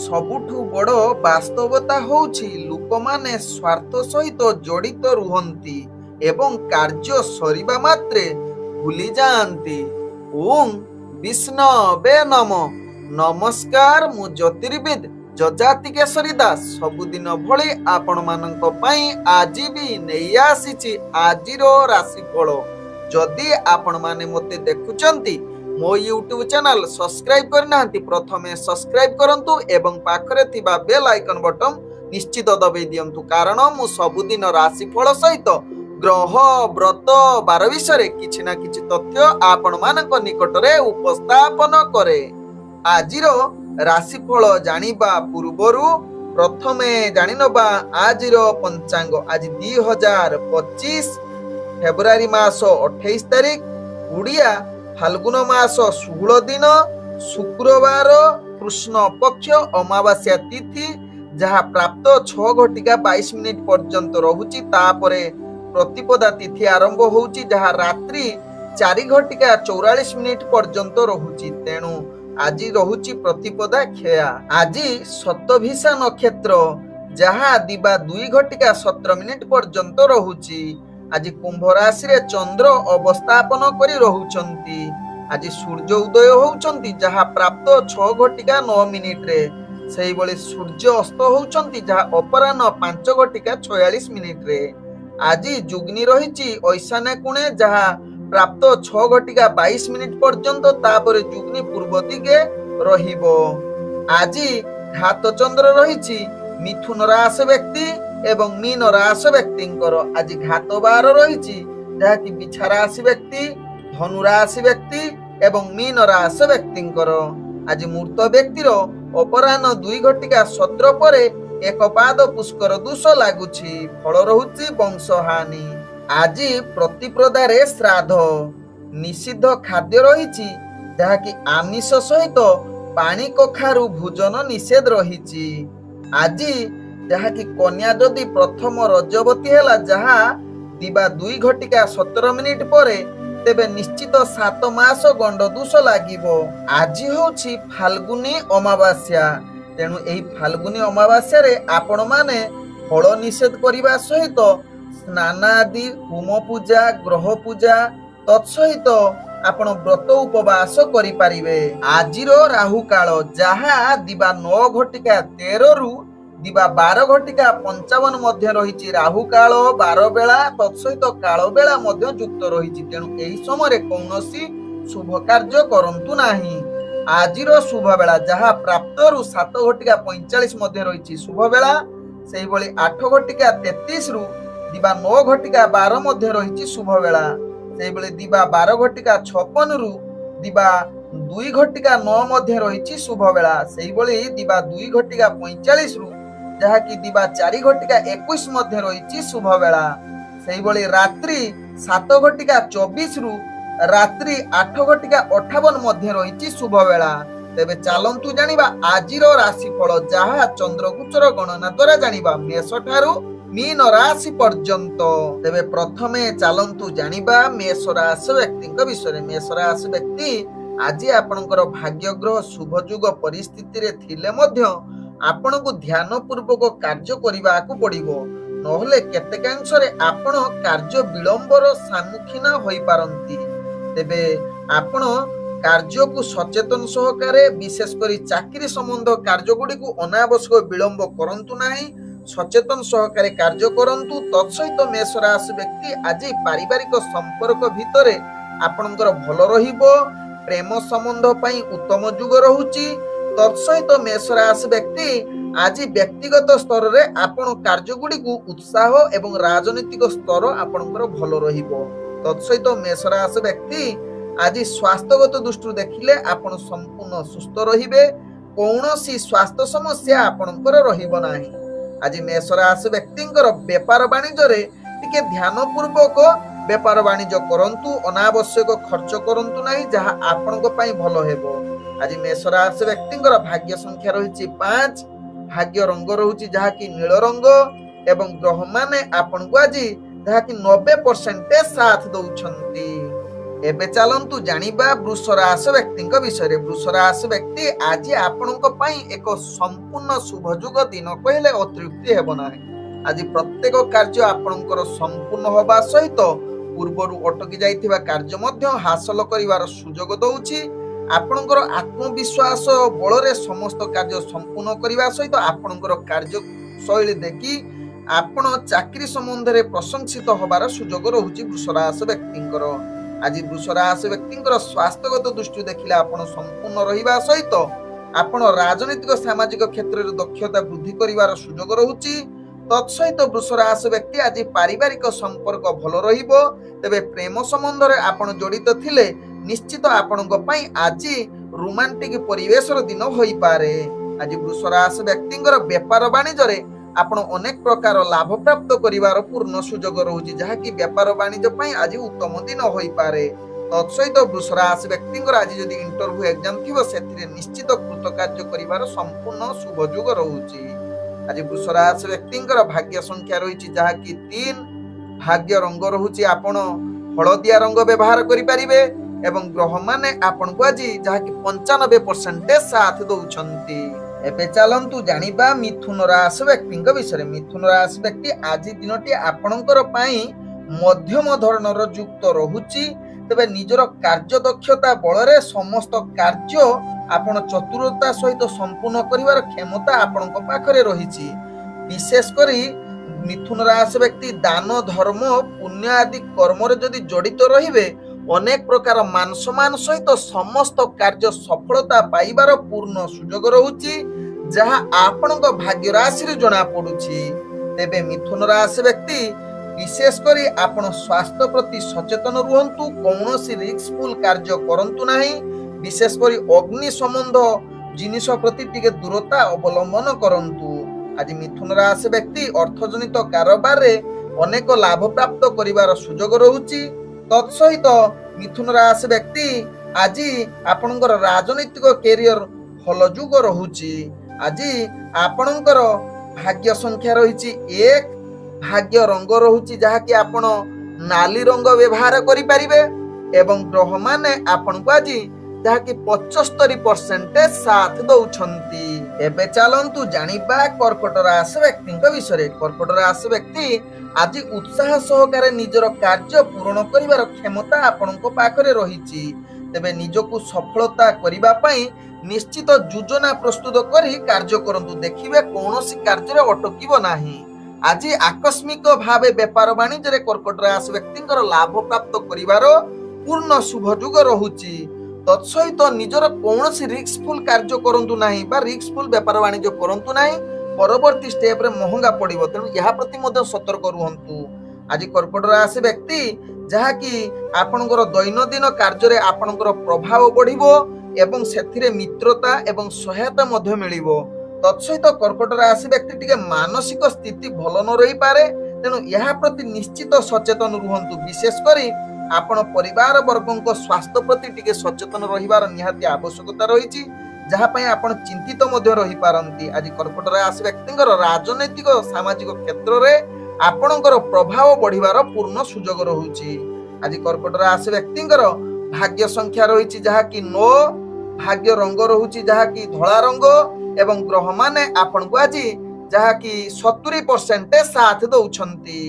सबुठु बड़ वास्तवता होउछि लोकमाने स्वार्थ सहित जड़ित रुहंती एवं कार्य सरिबा मात्रे भूली जाआंती। ओम विष्णवे नमो। नमस्कार, मु ज्योतिर्विद जजाति केशरी दास सबुदिन भली आपण मानक पई आज भी नहीं आसीछि आजिरो राशिफल। जदि आपण माने मते देखुचंती मो यूट्यूब चैनल सब्सक्राइब करनांती प्रथमे सब्सक्राइब करंतु एवं पाखरे थिबा बेल आइकन बटन निश्चित दबाई दियंतु, कारण मु सबुदिन राशिफल सहित ग्रह व्रत बार विषय किछि ना किछि तथ्य आपण मानक निकटरे उपस्थापन करे। आजिरो राशिफल जानिबा पूर्वरु प्रथमे जानिनबा आजिरो पंचांग। आज 2025 फेब्रुआरी मास 28 तारिख उड़िया फाल्गुन मास 16 दिन शुक्रवार कृष्ण पक्ष अमावास्या तिथि जहा प्राप्त 6 घटिका 22 मिनिट पर्यंत रहुची। तापरे प्रतिपदा तिथि आरंभ होउची जहा रात्रि 4 घटिका 44 मिनिट पर्यंत रहुची। तेणु आज रहुची प्रतिपदा खेया। आज शतभिषा नक्षत्र जहा दिबा 2 घटिका 17 मिनिट पर्यंत रहुची। आज कुंभ राशि रे चंद्र अवस्थापन करी रहुचंती। आज सूर्य उदय होउचंती जहा प्राप्त 6 घटिका 9 मिनिट रे। सेही बळे सूर्य अस्त होउचंती जहा अपराह्न 5 घटिका 46 मिनिट रे। आज जुग्नि रहिची ऐशान्य कोणे जहा प्राप्त 6 घटिका 22 मिनिट पर्यंत। तापरे जुग्नि पूर्व दिगे रहिबो। आज घात चंद्र रहिची मिथुन राशि व्यक्ति एवं मीन राशि व्यक्तिंकर। आज घात बार रहिची जहा कि बिछा राशि व्यक्ति, धनु राशि व्यक्ति एवं मीन राशि व्यक्तिंकर। आज मूर्त व्यक्तिर अपराह्न 2 घटिका 17 परे एक पाद पुष्कर दोष लागुछि। फल रहुछि वंशहानि। आज प्रतिप्रदारे श्राद्ध। निषिद्ध खाद्य रहिछि जहा कि आमिष सहित पानी कखारु भोजन निषेध रहिछि। आज जहा कि कन्या जदि प्रथम रजवती हेला जहा दिबा 2 घटिका 17 मिनिट परे तेबे निश्चित 7 मास गंड दोष लागिबो। आज होछि फाल्गुनी अमावास्या। तेणु एही फाल्गुनी अमावास्या रे आपण माने फल निषेध करिबा सहित स्नान आदि होम पूजा ग्रह पूजा तत्सहित आपण व्रत उपवास करि पारिबे। आजिरो राहु काल जहा दिबा 9 घटिका 13 रु दिबा 12 घटिका 55 मध्य रहिछि। राहु काल 12 बेला तत्सहित काल बेला मध्य युक्त रहिछि। तेणु एही समय कौनसी शुभ कार्य करंतु नाही। आजिरो शुभ बेला जहा प्राप्त रु 7 घटिका 45 मध्य रहिछि शुभ बेला। सेही बळी 8 घटिका 33 रु दिबा 9 घटिका 12 मध्य रहिछि शुभ बेला। सेही बळी दिबा 12 घटिका 56 रु दिबा 2 घटिका 9 मध्य रहिछि शुभ बेला। सेही बळी दिबा 2 घटिका 45 रु जहा कि दिबा 4 घटिका 21 मध्य रहिछि शुभ बेला। सेही बळी रात्रि 7 घटिका 24 रु रात्रि 8 घटिका 58 मध्य रहिछि शुभ बेला। तेबे चालंतु जानिबा आजिरो राशिफल जहा चंद्रगोचर गणना द्वारा जानिबा मेष ठारू मीन राशि पर्यंत। तेबे प्रथमे चालंतु जानिबा मेष राशि व्यक्तिଙ୍କ विषय। मेष राशि व्यक्ति आज आपणकर भाग्य ग्रह शुभ युग परिस्थिति रे थिले मध्य आपणको ध्यान पूर्वक कार्य करिबाकू पड़िबो। नहले केतेकांश रे आपण कार्य विलंबर सम्मुखीन होई पारंती। तेबे आपण कार्य को सचेतन सहकारे विशेष करी चाकरी संबंध कार्य गुडी को अनावश्यक विलंब करंतु नाही। सचेतन सहकारे कार्य करंतु। तत्सहित मेष राशि व्यक्ति आज पारिवारिक संपर्क भितरे आपणकर भल रहिबो। प्रेम संबंध पई उत्तम युग रहुची। तत्सहित मेष राशि व्यक्ति आज व्यक्तिगत स्तर रे आपण कार्य गुडी को उत्साह एवं राजनीतिक स्तर आपणकर भल रहिबो। तत्सहित मेष राशि व्यक्ति आज स्वास्थ्यगत दृष्टि देखिले आपण संपूर्ण सुस्थ रहिबे। कौनसी स्वास्थ्य समस्या आपणकर रहिबो नाही। आज मेष राशि व्यक्तिंकर व्यापार वाणिज्य रे टिके ध्यान पूर्वक व्यापार वाणिज्य करंतु। अनावश्यक खर्च करंतु नाही जहा आपणको पई भलो हेबो। आज मेष राशि व्यक्तिंकर भाग्य संख्या रहिछि 5। भाग्य रंग रहुछि जहा कि नील रंग एवं ग्रह माने आपणको आज जहा कि 90% साथ दउछंती। एबे चलंतु जानिबा वृष राशि व्यक्तिंक विषय रे। वृष राशि व्यक्ति आज आपणक पई एक संपूर्ण शुभयुग दिन कहले अतृप्ति हेबो नाही। आज प्रत्येक कार्य आपणकर संपूर्ण होबा सहित पूर्वरु अटकी जाइथिबा कार्य मध्य हासिल करिवार सुजोग दउछि। आपणकर आत्मविश्वास बଳରେ समस्त कार्य संपूर्ण करिवा सहित आपणकर कार्य शैली देखि आपण चाकरी संबंध रे प्रशंसित होबार सुजोग रहुछि वृष राशि व्यक्तिंकर। आज वृष राशि व्यक्तिंकर स्वास्थ्यगत दृष्टि देखिले आपण संपूर्ण रहिबा सहित आपण राजनीतिक सामाजिक क्षेत्र रे दक्षता वृद्धि करिवार सुजोग रहुछि। तत्सहित वृष राशि व्यक्ति आज पारिवारिक संपर्क भल रहिबो। तेबे प्रेम संबंध रे आपण जड़ित थिले निश्चित आपणक पई आज रोमांटिक परिवेशर दिन होई पारे। आज वृष राशि व्यक्तिंकर व्यापार वाणिज्य रे आपण अनेक प्रकार लाभ प्राप्त करिवार पूर्ण सुजोग रहुछि, जहा कि व्यापार वाणिज्य पई आज उत्तम दिन होई पारे। तत्सहित वृष राशि व्यक्तिंकर आज जदि इंटरव्यू एग्जाम थिबो सेथिरे निश्चित कृतकार्य करिवार संपूर्ण शुभयुग रहुछि। आज वृष राशि व्यक्तिंकर भाग्य संख्या रहिछि जहा कि 3। भाग्य रंग रहुछि आपण हळदिया रंग व्यवहार करि परिबे एवं ग्रह माने आपण को आज जहा कि 95% साथ दउछंती। एबे चलंतु जानिबा मिथुन राशि व्यक्तिंक विषय। मिथुन राशि व्यक्ति आज दिनटी आपणकर पई मध्यम धरणर युक्त रहुछि। तबे निजर कार्य दक्षता बଳରେ समस्त कार्य आपण चतुरता सहित संपूर्ण करिवार क्षमता आपणक पाखरे रहिछि। विशेष करी मिथुन राशि व्यक्ति दान धर्म पुण्य आदि कर्म रे जदि जड़ित रहिबे अनेक प्रकार मान सम्मान सहित समस्त कार्य सफलता पाइबार पूर्ण सुजोग रहुछि, जहा आपणक भाग्य राशि रे जणा पडुछि। तेबे मिथुन राशि व्यक्ति विशेष करी आपण स्वास्थ्य प्रति सचेतन रुहंतु। कौनसी रिस्कफुल कार्य करंतु नाही। विशेष करी अग्नि संबंध जिनिस प्रति टिके दूरता अवलंबन करंतु। आज मिथुन राशि व्यक्ति अर्थजनित कारोबार रे अनेक लाभ प्राप्त करिवार सुजोग रहुछि। तत्सहित मिथुन राशि व्यक्ति आज आपणकर राजनीतिक कैरियर भल युग रहुछि। आज आपणकर भाग्य संख्या रहिछि 1। भाग्य रंग रहुछि जहा कि आपण नाली रंग व्यवहार करि परिबे एवं ग्रह माने आपण को आज जहा कि 75% साथ दउछंती। एबे चलंतु जानिबा कर्कट राशि व्यक्तिंक विषय। कर्कट राशि व्यक्ति आज उत्साह सहकारे निजर कार्य पूर्ण करिवार क्षमता आपणक पाखरे रहिछि। तेबे निजको सफलता करिबा पई निश्चित योजना प्रस्तुत करी कार्य करंतु। देखिबे कोनोसी कार्य रे अटकिबो नाही। आज आकस्मिक भावे व्यापार वाणिज्य रे कर्कट राशि व्यक्तिंकर लाभ प्राप्त करिवार पूर्ण शुभयुग रहुछि। तत्सहित निजर कोनोसी रिस्कफुल कार्य करंतु नाही बा रिस्कफुल व्यापार वाणिज्य करंतु नाही। परवर्ती स्टेप रे महंगा पड़िबो, तेणु यहा प्रति मध्य सतर्क रुहंतु। आज कर्कट राशि व्यक्ति जहा कि आपणकर दैनंदिन कार्य रे आपणकर प्रभाव बढ़िबो एवं सेथिरे मित्रता एवं सहायता मध्य मिलिबो। तत्सहित कर्कट राशि व्यक्ति टिके मानसिक स्थिति भल न रही पारे, तेणु यहा प्रति निश्चित सचेतन रुहंतु। विशेष करी आपण परिवार वर्गक स्वास्थ्य प्रति टिके सचेतन रहिबार निहाती आवश्यकता रहिछि, जहा पई आपण चिंतित मध्य रही पारंती। आज कर्कट राशि व्यक्तिंकर राजनैतिक सामाजिक क्षेत्र रे आपणकर प्रभाव बढ़िबार पूर्ण सुजोग रहुछि। आज कर्कट राशि व्यक्तिंकर भाग्य संख्या रहिछि जहा कि 9। भाग्य रंग रहुछि जहा कि धळा रंग एवं ग्रह माने आपण को आज जहा कि 70% साथ दउछंती।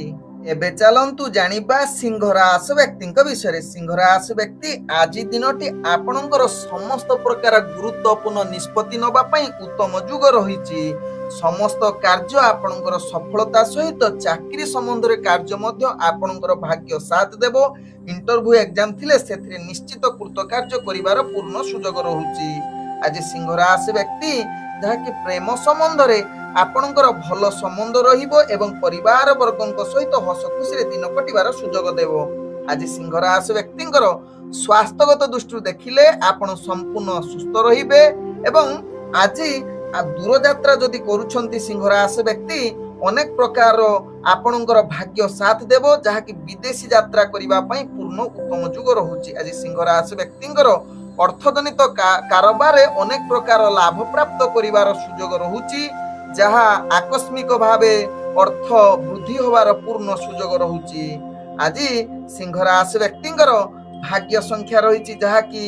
एबे चलंतु जानिबा सिंह राशि व्यक्तिंक विषय। सिंह राशि व्यक्ति आज दिनटी आपणकर समस्त प्रकार गुरुत्वपूर्ण निष्पत्ति नबा पई उत्तम युग रहिछि। समस्त कार्य आपणकर सफलता सहित चाकरी संबंध रे कार्य मध्य आपणकर भाग्य साथ देबो। इंटरव्यू एग्जाम थिले सेथिरे निश्चित कृतकार्य करिवार पूर्ण सुजोग रहुछि। आज सिंह राशि व्यक्ति जहा कि प्रेम संबंध रे आपणकर भल संबंध रहिबो एवं परिवार वर्गक सहित हस खुशी रे दिन कटिवार सुजोग देबो। आज सिंह राशि व्यक्तिंकर स्वास्थ्यगत दृष्टि देखिले आपण संपूर्ण सुस्थ रहिबे एवं आज दूर यात्रा जदि करूछंती सिंह राशि व्यक्ति अनेक प्रकार आपणकर भाग्य साथ देबो, जहा कि विदेशी यात्रा करिबा पई पूर्ण उत्तम युग रहुछि। आज सिंह राशि व्यक्तिंकर अर्थजनित कारोबार रे अनेक प्रकार लाभ प्राप्त करिवार सुजोग रहुछि, जहा आकस्मिक भावे अर्थ वृद्धि होवार पूर्ण सुजोग रहुछि। आज सिंह राशि व्यक्तिंकर भाग्य संख्या रही जहाँकि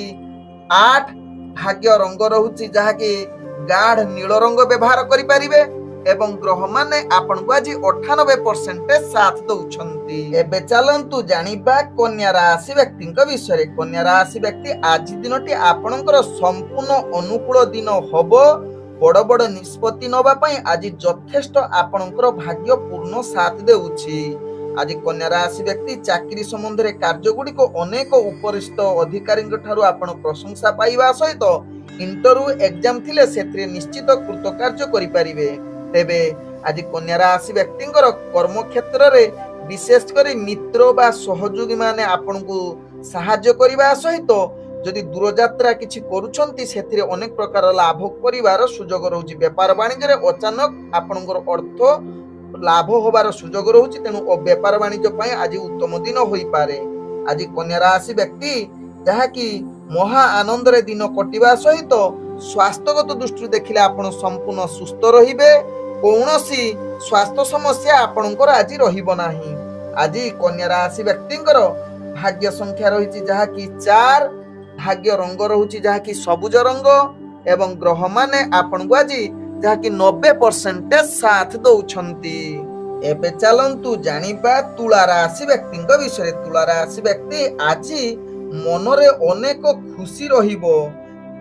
8, भाग्य रंग रहुची जहाँकि गाढ़ नील रंग व्यवहार करें एवं ग्रह माने आपन को आज 98% साथ दौछंती। एबे चलंतु जानिबा कन्या राशि व्यक्ति विषय। कन्या राशि व्यक्ति आज दिनटी आपणकर संपूर्ण अनुकूल दिन हबो। बड़ बड़ निष्पत्ति नबा पई आज यथेष्ट आपणकर भाग्य पूर्ण साथ देउछि। आज कन्या राशि व्यक्ति चाकरी संबंध रे कार्य गुडी को अनेक उपरिष्ठ अधिकारी ठारू आपण प्रशंसा पाइबा सहित इंटरव्यू एग्जाम थिले सेत्रे निश्चित कृतकार्य करि परिबे। तेबे आज कन्या राशि व्यक्तिंकर कर्म क्षेत्र रे विशेष करी मित्र बा सहयोगी माने आपन को सहाय्य करिबा सहित जदि दूरयात्रा किछि करूछंती सेथिरे अनेक प्रकार लाभ करिवार सुजोग रहउछि। व्यापार वाणिज्य रे अचानक आपनकर अर्थ लाभ होबार सुजोग रहउछि। तेनु व्यापार वाणिज्य पई आज उत्तम दिन होई पारे। आज कन्या राशि व्यक्ति जहा कि महा आनंद रे दिन कटिबा सहित स्वास्थ्यगत दृष्टि देखिले आपण संपूर्ण सुस्थ रहिबे। कौनसी स्वास्थ्य समस्या आपणकर आज रहिबो नाही। आज कन्या राशि व्यक्तिंकर भाग्य संख्या रहिछि जहा कि 4, भाग्य रंग रहुछि जहा कि सबुज रंग एवं ग्रह माने आपण को आज जहा कि 90% साथ दौछंती। एबे चलंतु जानिबा तुला राशि व्यक्तिंक विषय। तुला राशि व्यक्ति आज मनरे अनेक खुशी रहिबो।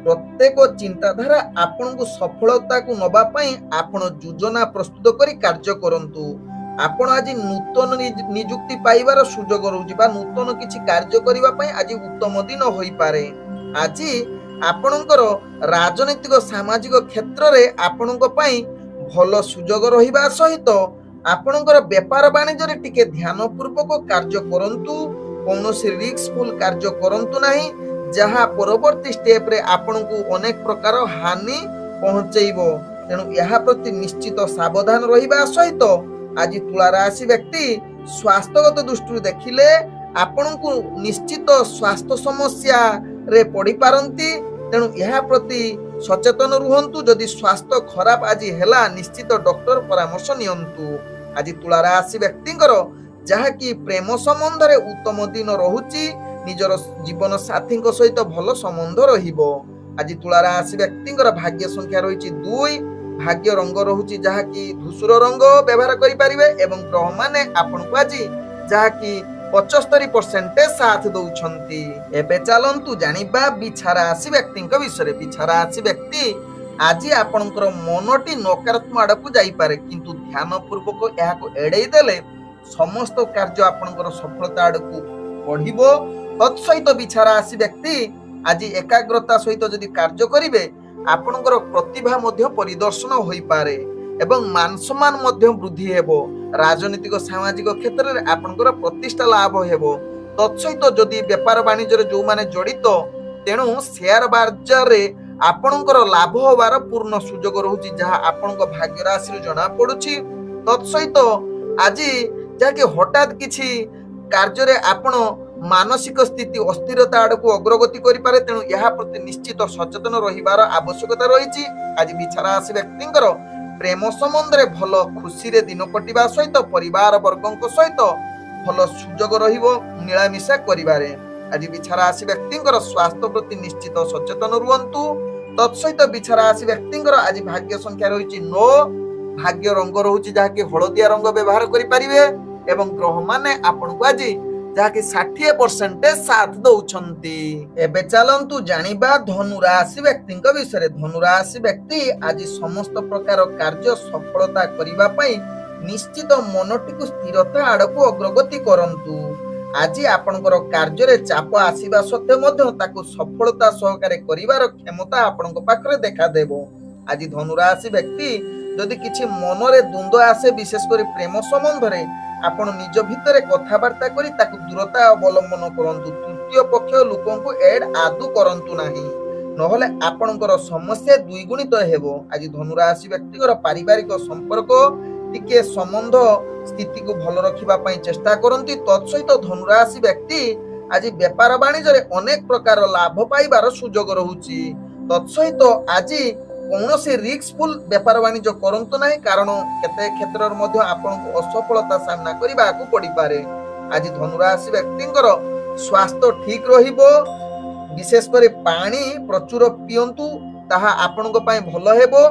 प्रत्येक चिंताधारा आपण को सफलता को नबा पई आपण योजना प्रस्तुत करी कार्य करंतु। आपण आज नूतन नियुक्ति पाइबार सुजोग रहउछि बा नूतन किछि कार्य करिबा पई आज उत्तम दिन होई पारे। आज आपणकर राजनीतिक सामाजिक क्षेत्र रे आपणक पई भल सुजोग रहिबा सहित आपणकर व्यापार वाणिज्य रे टिके ध्यान पूर्वक कार्य करंतु। कौनसी रिस्कफुल कार्य करंतु नाही जहा परवर्ती स्टेप रे आपण को अनेक प्रकार हानि पहुंचेइबो। तेणु यहा प्रति निश्चित सावधान रहिबा सहित आज तुला राशि व्यक्ति स्वास्थ्यगत दृष्टि देखिले आपण को निश्चित स्वास्थ्य समस्या रे पड़ी पारंती। तेणु यहा प्रति सचेतन रुहंतु। जदि स्वास्थ्य खराब आज हेला निश्चित डॉक्टर परामर्श नियंतु। आज तुला राशि व्यक्तिंकर जहा कि प्रेम संबंध रे उत्तम दिन रहुछि। निजर जीवन साथी सहित भल संबंध रहिबो। आज तुला राशि व्यक्तिंकर भाग्य संख्या रहिछि 2, भाग्य रंग रहुछि जहा कि धूसर रंग व्यवहार करि परिबे एवं ग्रह माने आपन को आज जहा कि 75% साथ दौछंती। एबे चलंतु जानिबा बिछा राशि व्यक्तिंक विषय। बिछा राशि व्यक्ति आज आपनकर मनटी नकारात्मक आडकु जाई पारे किंतु ध्यान पूर्वक एहाको एडै देले समस्त कार्य आपनकर सफलता आडकु बढ़िबो। तत्सहित बिछा राशि व्यक्ति आज एकाग्रता सहित जदि कार्य करिवे आपनकर प्रतिभा मध्य परिदर्शन होई पारे एवं मान सम्मान मध्य वृद्धि हेबो। राजनीतिक सामाजिक क्षेत्र रे आपनकर प्रतिष्ठा लाभ हेबो। तत्सहित जदि व्यापार वाणिज्य रे जो माने जड़ित तेणु शेयर बाजार रे आपनकर लाभ होबार पूर्ण सुजोग रहउछि जहा आपनक भाग्य राशि रे जणा पडुछि। तत्सहित आज जाके हठात किछि कार्य रे आपण मानसिक स्थिति अस्थिरता आड़क अग्रगति करि पारे। तेणु यहा प्रति निश्चित सचेतन रहिबार आवश्यकता रहिछि। आज बिछा राशि व्यक्तिंकर प्रेम संबंध रे भल खुशी रे दिन कटिबा सहित परिवार वर्गक सहित भल सुजोग रहिबो मिलामिशा करिबारे। आज बिछा राशि व्यक्तिंकर स्वास्थ्य प्रति निश्चित सचेतन रुहंतु। तत्सहित बिछा राशि व्यक्तिंकर आज भाग्य संख्या रहिछि 9, भाग्य रंग रहुछि जहा कि हळदिया रंग व्यवहार करि परिबे एवं ग्रह माने आपन को आज जहा कि 60% साथ दौछंती। एबे चलंतु जानिबा धनु राशि व्यक्तिंक विषय। धनु राशि व्यक्ति आज समस्त प्रकार कार्य सफलता करिबा पई निश्चित मनटी को स्थिरता आडकु अग्रगति करंतु। आज आपनकर कार्य रे चाप आसीबा सत्ते मध्य ताकु सफलता सहकारे करिवार क्षमता आपनक पाखरे देखा देबो। आज धनु राशि व्यक्ति जदि किछि मनरे द्वंद्व आसे विशेष करी प्रेम संबंध रे आपण निज भितरे कथाबार्ता करी ताकु दूरता अवलंबन करंतु। तृतीय पक्ष लोकंकु एड आदु करंतु नाही नहले आपणकर समस्या द्विगुणित हेबो। आज धनु राशि व्यक्तिकर पारिवारिक संपर्क टिके संबंध स्थिति को भल रखिबा पई चेष्टा करंती। तत्सहित धनु राशि व्यक्ति आज व्यापार वाणिज्य रे अनेक प्रकार लाभ पाइबार सुजोग रहुछि। तत्सहित आज कौनसी रिस्कफुल व्यापार वाणिज्य करंतु नाही कारण केते क्षेत्र मध्ये आपनको असफलता सामना करिबाकू पड़ी पारे। आज धनु राशि व्यक्तिंकर स्वास्थ्य ठीक रहिबो। विशेष कर पानी प्रचुर पियंतु, ताहा आपनक पई भलो हेबो,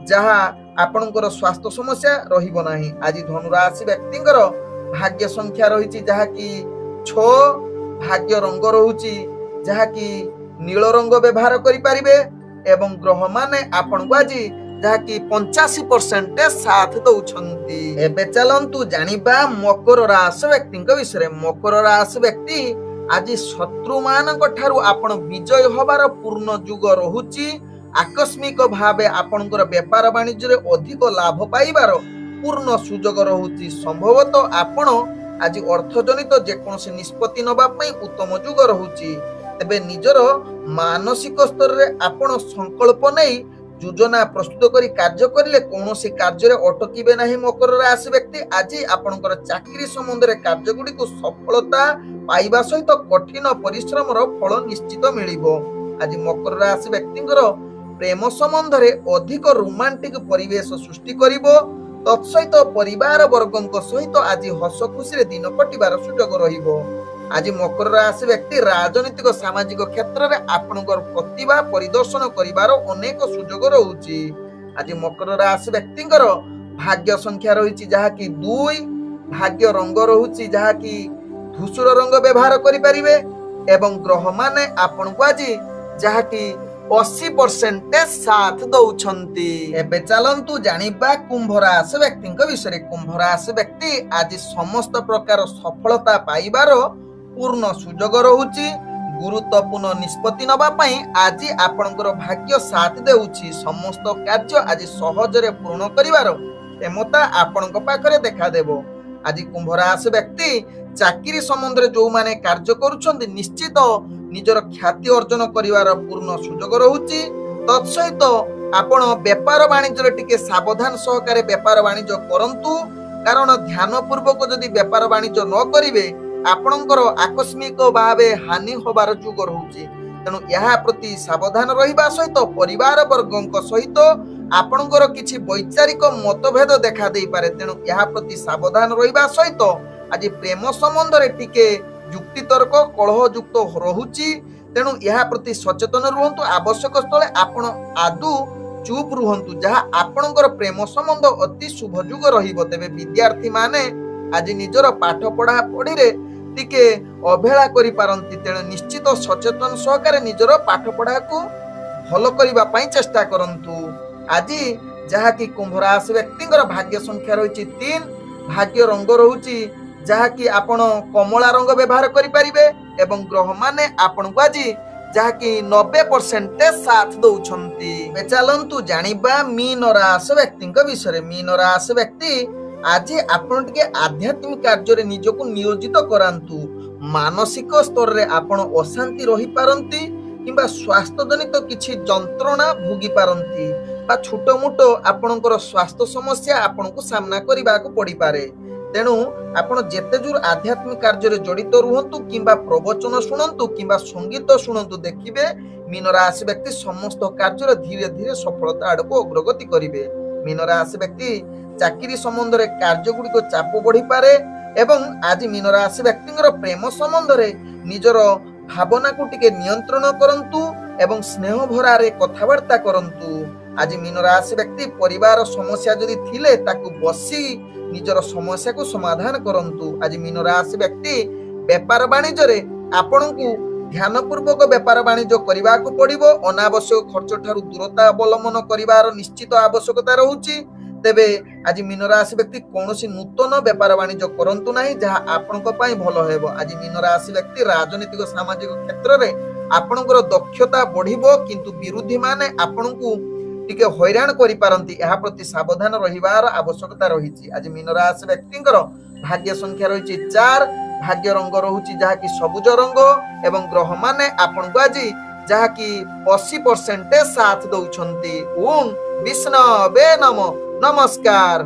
जहा आपनकर स्वास्थ्य समस्या रहिबो नाही। आज धनुराशि व्यक्तिंकर भाग्य संख्या रहिछि जहा कि 6, भाग्य रंग रहुछि जहा कि नील रंग व्यवहार करि परिबे, एवं ग्रह माने आपनक आज जहा कि 85% साथ दउछंती। एबे चलंतु जानिबा मकर राशि व्यक्तिंक विषय। मकर राशि व्यक्ति आज शत्रु मानक ठारू आपण विजय होबार पूर्ण जुग रहुछि। आकस्मिक भावे आपनकर व्यापार वाणिज्य रे अधिक लाभ पाइबार पूर्ण सुजोग रहुछि। संभवतः आपण आज अर्थजनित जेकोसी निष्पत्ति नबा पई उत्तम जुग रहुछि। तेबे निजर मानसिक स्तर रे आपण संकल्प नै योजना प्रस्तुत करी कार्य करिले कोनोसी कार्य रे अटकिबे नाही। मकर राशि व्यक्ति आज आपनकर चाकरी संबंध रे कार्य गुडी को सफलता पाइबा सहित कठिन परिश्रम रो फल निश्चित मिलिबो। आज मकर राशि व्यक्तिंकर प्रेम संबंध रे अधिक रोमांटिक परिवेश सृष्टि करिबो। तत्सहित परिवार वर्गक सहित आज हस खुशी रे दिन कटिबार सुजोग रहिबो। आज मकर राशि व्यक्ति राजनीतिक सामाजिक क्षेत्र में आपनकर प्रतिभा परिदर्शन करिबार अनेक सुजोग रहुछि। आज मकर राशि व्यक्तिंकर भाग्य संख्या रहिछि जहा कि 2, भाग्य रंग रहुछि जहा कि धूसर रंग व्यवहार करि परिबे, एवं ग्रह माने आपनको आज जहा कि 80% साथ दउछंती। एबे चलंतु जानिबा कुंभ राशि व्यक्तिंक विषय। कुंभ राशि व्यक्ति आज समस्त प्रकार सफलता पाइबार पूर्ण सुजोग रहुछि। गुरुत्वपूर्ण निष्पत्ति नबा पई आज आपनकर भाग्य साथ देउछि। समस्त कार्य आज सहजरे पूर्ण करिवार क्षमता आपनक पाखरे देखा देबो। आज कुंभ राशि व्यक्ति चाकरी संबंध रे जो माने कार्य करूछन्ति निश्चित निजर ख्याति अर्जन करिवार पूर्ण सुजोग रहुछि। तत्सहित आपण व्यापार वाणिज्य टिके सावधान सहकारे व्यापार वाणिज्य करंतु, कारण ध्यान पूर्वक जदि व्यापार वाणिज्य न करिवे आपणकर आकस्मिक भावे हानि होबार जुग रहुछि। तेणु यहा प्रति सावधान रहिबा सहित परिवार वर्गक सहित आपणकर किछि वैचारिक मतभेद देखा देई पारे। तेणु यहा प्रति सावधान रहिबा सहित आज प्रेम संबंध रे टिके युक्ति तर्क कलह युक्त रहुछि। तेणु यहा प्रति सचेतन रुहंतु। आवश्यक स्थले आपण आदु चुप रुहंतु, जहा आपणकर प्रेम संबंध अति शुभ जुग रहिबो। तेबे विद्यार्थी माने आज निजर पाठ पढ़ा पढ़ी रे टिके अवहेला करि पारंती। तेणु निश्चित सचेतन सहकारे निजर पाठ पढ़ा को भलो करिबा पई चेष्टा करंतु। आज जहा कि कुंभ राशि व्यक्तिंकर भाग्य संख्या रहिछि 3, भाग्य रंग रहुछि जहा कि आपण कमला रंग व्यवहार करि परिबे, एवं ग्रह माने आपनको आज जहा कि 90% साथ दउछंती। चलंतु जानिबा मीन राशि व्यक्तिंक विषय। मीन राशि व्यक्ति आज आपण टिके आध्यात्मिक कार्य रे निजको नियोजित करांतु। मानसिक स्तर रे आपण अशांति रही पारंती किंबा स्वास्थ्य जनित किछि जंत्रणा भोगी पारंती, बा छोटो मोटो आपणकर स्वास्थ्य समस्या आपनको सामना करिबा को पड़ी पारे। तेणु आपण जेते दूर आध्यात्मिक कार्य रे जड़ित रुहंतु किंबा प्रवचन शुणंतु किंबा संगीत शुणंतु, देखिबे मीन राशि व्यक्ति समस्त कार्य रे धीरे धीरे सफलता आड़को अग्रगति करिवे। मीन राशि व्यक्ति चाकरी संबंध रे कार्य गुडी को चाप बढ़ी पारे, एवं आज मीन राशि व्यक्तिंकर प्रेम संबंध रे निजर भावना को टिके नियंत्रण करंतु एवं स्नेह भरा रे कथावार्ता करंतु। आज मीन राशि व्यक्ति परिवार समस्या जदि थिले ताकू बसी निजर समस्या को समाधान करंतु। आज मीन राशि व्यक्ति व्यापार वाणिज्य रे आपनकू ध्यान पूर्वक व्यापार वाणिज्य करिबा को पड़िबो। अनावश्यक खर्च ठारू दूरता अवलंबन करिवार निश्चित आवश्यकता रहुछि। तेबे आज मीन राशि व्यक्ति कोनोसी नूतन व्यापार वाणिज्य करंतु नाही जहा आपनक पई भलो हेबो। आज मीन राशि व्यक्ति राजनीतिक सामाजिक क्षेत्र रे आपनकर दक्षता बढ़िबो, किंतु विरोधी माने आपनकू टिके हैरान करि पारंती। एहा प्रति सावधान रहिबार आवश्यकता रहिछि। आज मीन राशि व्यक्तिंकर भाग्य संख्या रहिछि 4, भाग्य रंग रहुछि जहा कि सबुज रंग, एवं ग्रह माने आपनकू आज जहा कि 80% साथ दउछंती। ओम विष्णवे नमः। नमस्कार।